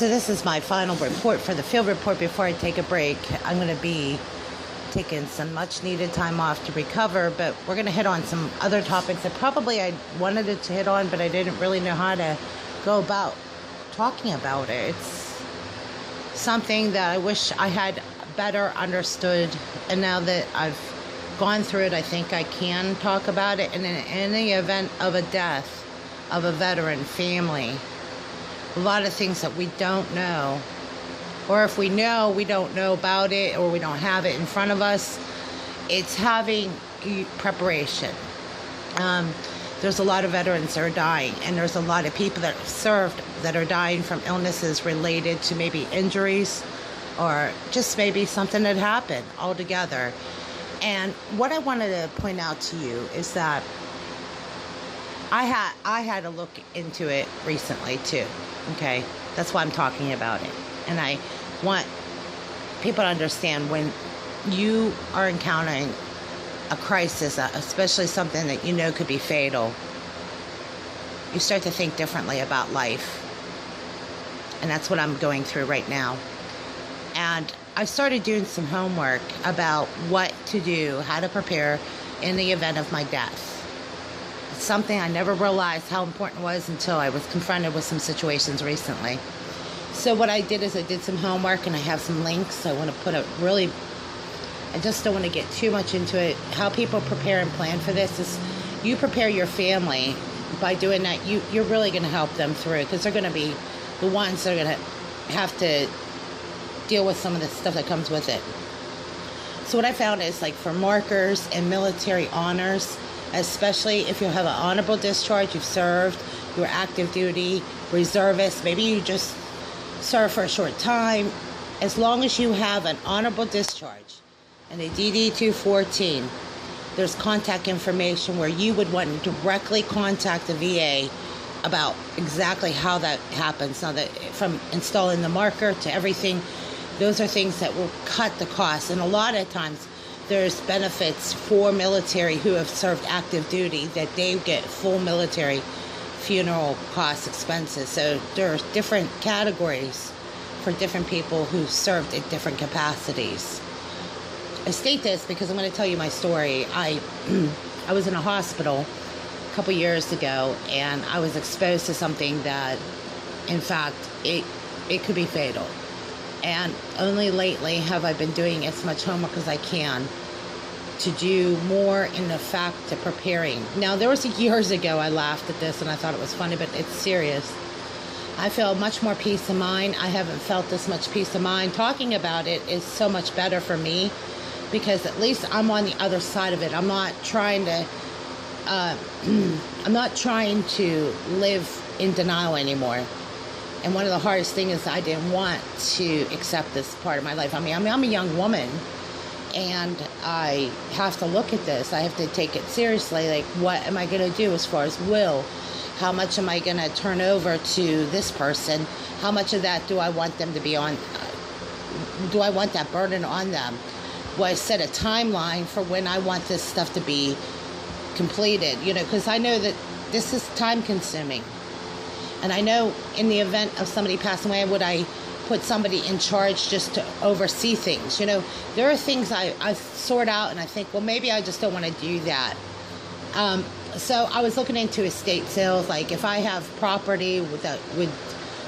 So this is my final report for the field report before I take a break. I'm going to be taking some much needed time off to recover, but we're going to hit on some other topics that probably I wanted it to hit on, but I didn't really know how to go about talking about it. It's something that I wish I had better understood, and now that I've gone through it, I think I can talk about it. And in the event of a death of a veteran family, a lot of things that we don't know, or if we know, we don't know about it, or we don't have it in front of us. It's having preparation. There's a lot of veterans that are dying, and there's a lot of people that have served that are dying from illnesses related to maybe injuries or just maybe something that happened altogether. And what I wanted to point out to you is that I had to look into it recently too. Okay, that's why I'm talking about it. And I want people to understand, when you are encountering a crisis, especially something that you know could be fatal, you start to think differently about life. And that's what I'm going through right now. And I started doing some homework about what to do, how to prepare in the event of my death. It's something I never realized how important it was until I was confronted with some situations recently. So what I did is I did some homework, and I have some links. I want to put I just don't want to get too much into it. How people prepare and plan for this is, you prepare your family by doing that. You're really going to help them through it, because they're going to be the ones that are going to have to deal with some of the stuff that comes with it. So what I found is, like, for markers and military honors, especially if you have an honorable discharge, you've served, you're active duty, reservist, maybe you just served for a short time, as long as you have an honorable discharge and a DD-214, there's contact information where you would want to directly contact the VA about exactly how that happens. Now, that from installing the marker to everything, those are things that will cut the cost. And a lot of times there's benefits for military who have served active duty, that they get full military funeral cost expenses. So there are different categories for different people who served in different capacities. I state this because I'm going to tell you my story. I was in a hospital a couple years ago, and I was exposed to something that, in fact, it could be fatal. And only lately have I been doing as much homework as I can to do more in the fact of preparing. Now, there was years ago I laughed at this and I thought it was funny, but it's serious. I feel much more peace of mind. I haven't felt this much peace of mind. Talking about it is so much better for me, because at least I'm on the other side of it. I'm not trying to live in denial anymore. And one of the hardest things is I didn't want to accept this part of my life. I mean, I'm a young woman, and I have to look at this. I have to take it seriously. Like, what am I going to do as far as will? How much am I going to turn over to this person? How much of that do I want them to be on? Do I want that burden on them? Will I set a timeline for when I want this stuff to be completed? You know, because I know that this is time consuming. And I know in the event of somebody passing away, would I put somebody in charge just to oversee things? You know, there are things I sort out, and I think, well, maybe I just don't want to do that. So I was looking into estate sales, like if I have property that would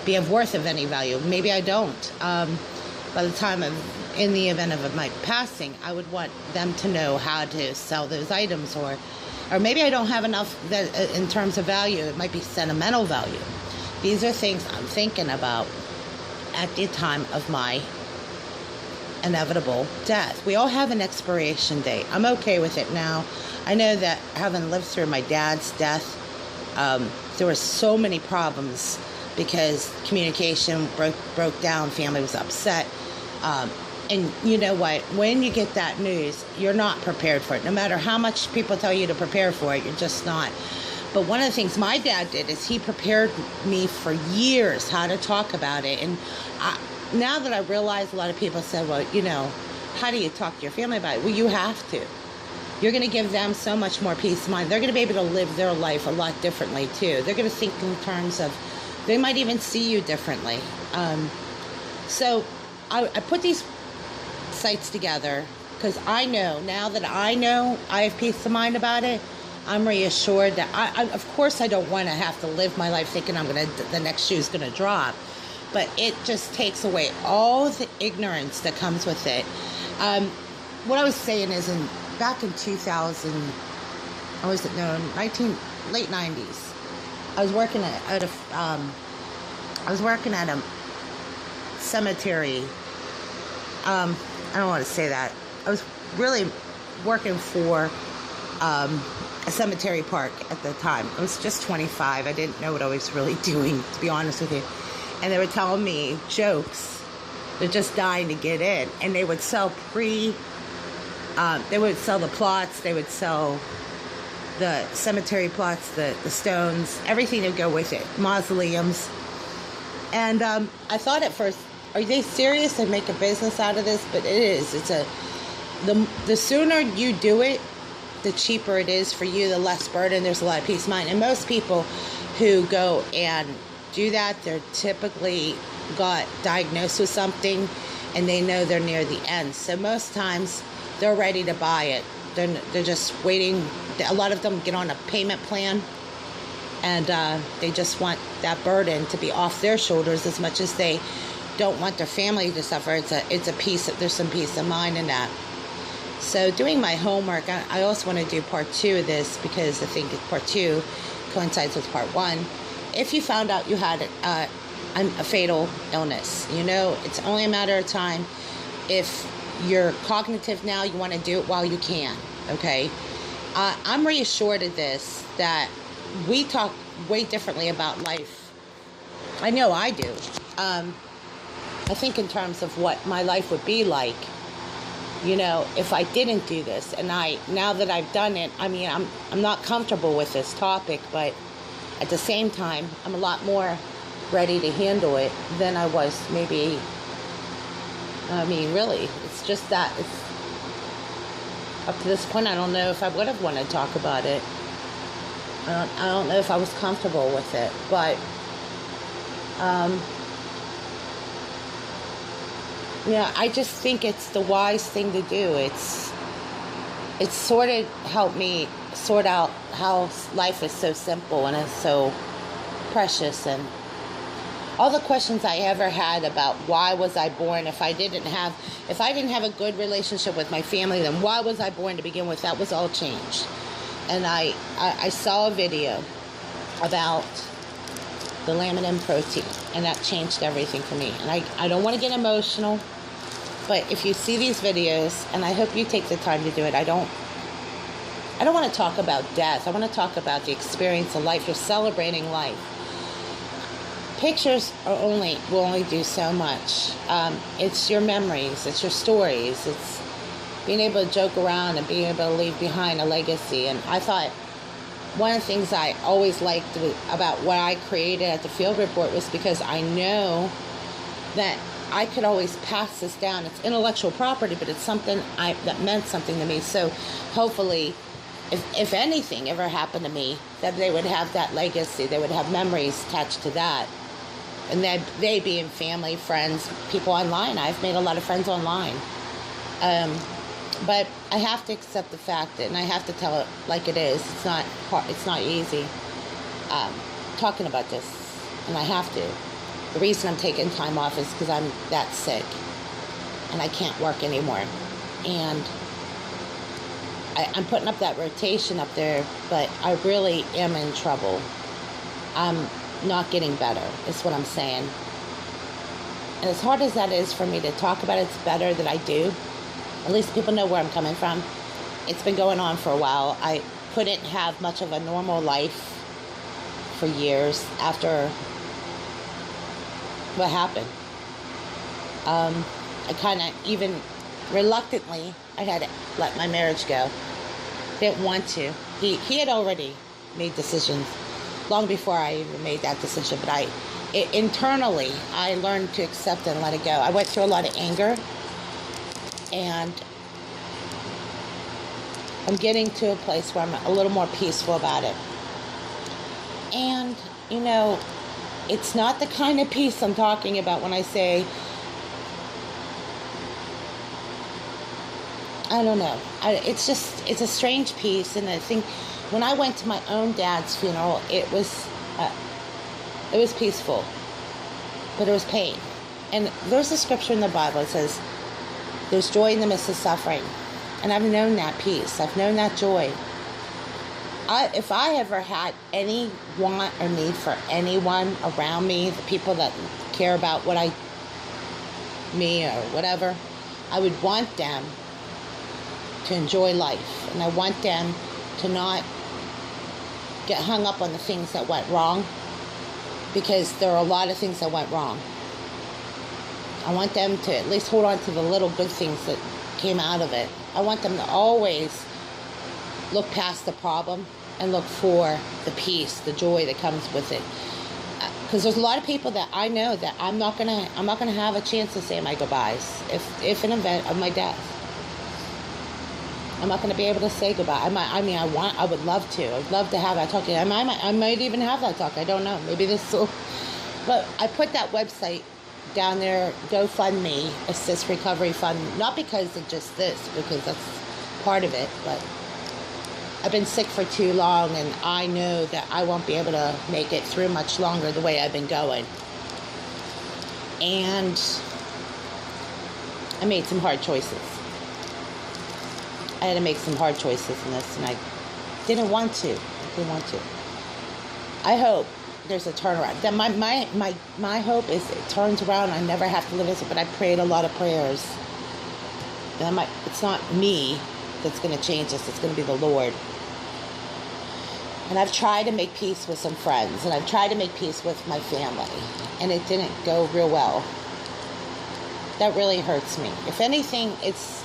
be of worth of any value. Maybe I don't. By the time in the event of my passing, I would want them to know how to sell those items, or maybe I don't have enough that in terms of value. It might be sentimental value. These are things I'm thinking about at the time of my inevitable death. We all have an expiration date. I'm okay with it now. I know that having lived through my dad's death, there were so many problems because communication broke down, family was upset. And you know what? When you get that news, you're not prepared for it. No matter how much people tell you to prepare for it, you're just not. But one of the things my dad did is he prepared me for years how to talk about it. And now that I realize, a lot of people say, well, you know, how do you talk to your family about it? Well, you have to. You're going to give them so much more peace of mind. They're going to be able to live their life a lot differently, too. They're going to think in terms of They might even see you differently. So I put these sites together because I know, now that I know I have peace of mind about it, I'm reassured that of course I don't want to have to live my life thinking the next shoe's gonna drop, but it just takes away all the ignorance that comes with it. What I was saying is, back in 2000, late 90s, I was working at a cemetery. I don't want to say that. I was really working for a cemetery park at the time. I was just 25. I didn't know what I was really doing, to be honest with you. And they were telling me jokes. They're just dying to get in. And they would sell they would sell the plots. They would sell the cemetery plots, the stones, everything that would go with it, mausoleums. And I thought at first, are they serious? They make a business out of this? But it is. The sooner you do it, the cheaper it is for you, the less burden. There's a lot of peace of mind. And most people who go and do that, they're typically got diagnosed with something and they know they're near the end. So most times they're ready to buy it. They're just waiting. A lot of them get on a payment plan, and they just want that burden to be off their shoulders as much as they don't want their family to suffer. It's a piece. There's some peace of mind in that. So doing my homework, I also want to do part 2 of this because I think part 2 coincides with part 1. If you found out you had a fatal illness, it's only a matter of time. If you're cognitive now, you want to do it while you can, okay? I'm reassured of this, that we talk way differently about life. I know I do. I think in terms of what my life would be like, if I didn't do this. And now that I've done it, I mean, I'm not comfortable with this topic, but at the same time, I'm a lot more ready to handle it than I was maybe. I mean, really, it's just that it's up to this point. I don't know if I would have wanted to talk about it. I don't know if I was comfortable with it, but yeah, I just think it's the wise thing to do. It's sort of helped me sort out how life is so simple and is so precious, and all the questions I ever had about why was I born, if I didn't have a good relationship with my family, then why was I born to begin with? That was all changed. And I saw a video about the laminin protein, and that changed everything for me. And I don't want to get emotional, but if you see these videos, and I hope you take the time to do it, I don't want to talk about death. I want to talk about the experience of life. You're celebrating life. Pictures will only do so much. It's your memories, it's your stories, it's being able to joke around and being able to leave behind a legacy. And I thought one of the things I always liked about what I created at the Field Report was because I know that I could always pass this down. It's intellectual property, but it's something that meant something to me. So hopefully, if anything ever happened to me, that they would have that legacy. They would have memories attached to that. And they being family, friends, people online. I've made a lot of friends online. But I have to accept the fact that, and I have to tell it like it is. It's not hard, it's not easy talking about this, and I have to. The reason I'm taking time off is because I'm that sick, and I can't work anymore. And I'm putting up that rotation up there, but I really am in trouble. I'm not getting better, is what I'm saying. And as hard as that is for me to talk about, it's better that I do. At least people know where I'm coming from. It's been going on for a while. I couldn't have much of a normal life for years after what happened. I kind of, even reluctantly, I had to let my marriage go. Didn't want to. He had already made decisions long before I even made that decision, but internally, I learned to accept and let it go. I went through a lot of anger, and I'm getting to a place where I'm a little more peaceful about it. And, It's not the kind of peace I'm talking about when I say, I don't know. It's a strange peace. And I think when I went to my own dad's funeral, it was peaceful, but it was pain. And there's a scripture in the Bible that says, there's joy in the midst of suffering. And I've known that peace. I've known that joy. If I ever had any want or need for anyone around me, the people that care about me or whatever, I would want them to enjoy life. And I want them to not get hung up on the things that went wrong, because there are a lot of things that went wrong. I want them to at least hold on to the little good things that came out of it. I want them to always look past the problem and look for the peace, the joy that comes with it. Because there's a lot of people that I know that I'm not gonna have a chance to say my goodbyes if an event of my death. I'm not gonna be able to say goodbye. I would love to. I'd love to have that talk. I might even have that talk. I don't know. Maybe this will. But I put that website down there, GoFundMe, Assist Recovery Fund, not because of just this, because that's part of it, but I've been sick for too long, and I know that I won't be able to make it through much longer the way I've been going. And I made some hard choices. I had to make some hard choices in this, and I didn't want to. I hope there's a turnaround. That my hope is it turns around. I never have to live this, but I prayed a lot of prayers. And it's not me that's going to change this. It's going to be the Lord. And I've tried to make peace with some friends, and I've tried to make peace with my family, and it didn't go real well. That really hurts me. If anything, it's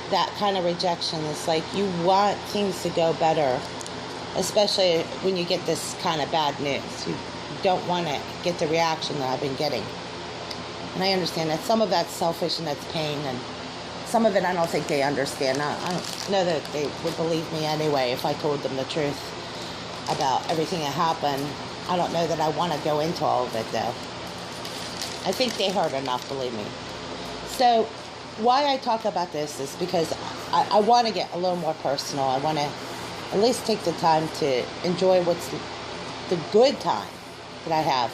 that kind of rejection. It's like you want things to go better, especially when you get this kind of bad news. You don't want to get the reaction that I've been getting. And I understand that some of that's selfish and that's pain, and some of it I don't think they understand. I don't know that they would believe me anyway if I told them the truth about everything that happened. I don't know that I want to go into all of it, though. I think they heard enough, believe me. So why I talk about this is because I want to get a little more personal. I want to at least take the time to enjoy what's the good time that I have.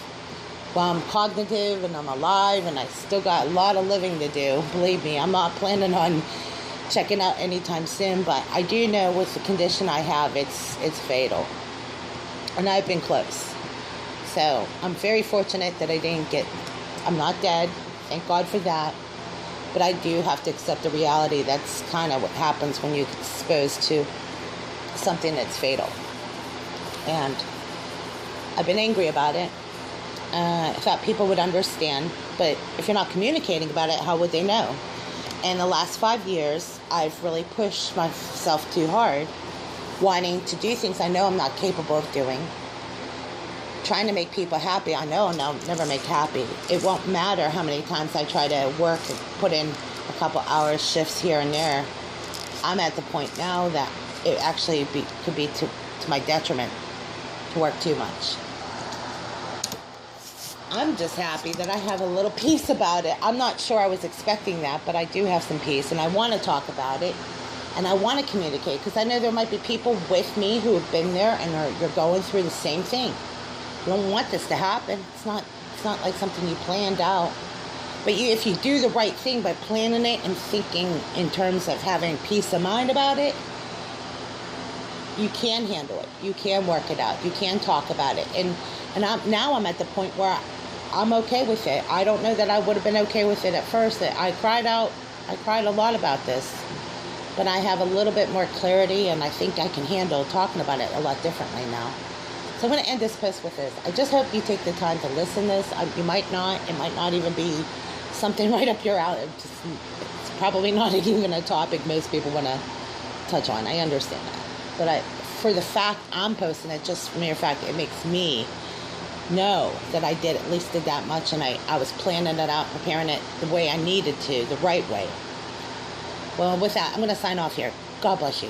Well, I'm cognitive and I'm alive and I still got a lot of living to do. Believe me, I'm not planning on checking out anytime soon, but I do know with the condition I have, it's fatal. And I've been close. So I'm very fortunate that I'm not dead. Thank God for that. But I do have to accept the reality. That's kind of what happens when you're exposed to something that's fatal. And I've been angry about it. I thought people would understand, but if you're not communicating about it, how would they know? And the last 5 years, I've really pushed myself too hard, wanting to do things I know I'm not capable of doing, trying to make people happy. I know I'll never make happy. It won't matter how many times I try to work and put in a couple hours shifts here and there. I'm at the point now that it actually could be to my detriment to work too much. I'm just happy that I have a little peace about it. I'm not sure I was expecting that, but I do have some peace, and I want to talk about it, and I want to communicate, because I know there might be people with me who have been there and you're going through the same thing. You don't want this to happen. It's not like something you planned out. But if you do the right thing by planning it and thinking in terms of having peace of mind about it, you can handle it. You can work it out. You can talk about it. And I'm at the point where I'm okay with it. I don't know that I would have been okay with it at first. I cried a lot about this. But I have a little bit more clarity, and I think I can handle talking about it a lot differently now. So I'm going to end this post with this. I just hope you take the time to listen to this. You might not. It might not even be something right up your alley. It's probably not even a topic most people want to touch on. I understand that. But for the fact I'm posting it, just for mere fact, it makes me know that I at least did that much, and I was planning it out, preparing it the way I needed to, the right way. Well, with that, I'm going to sign off here. God bless you.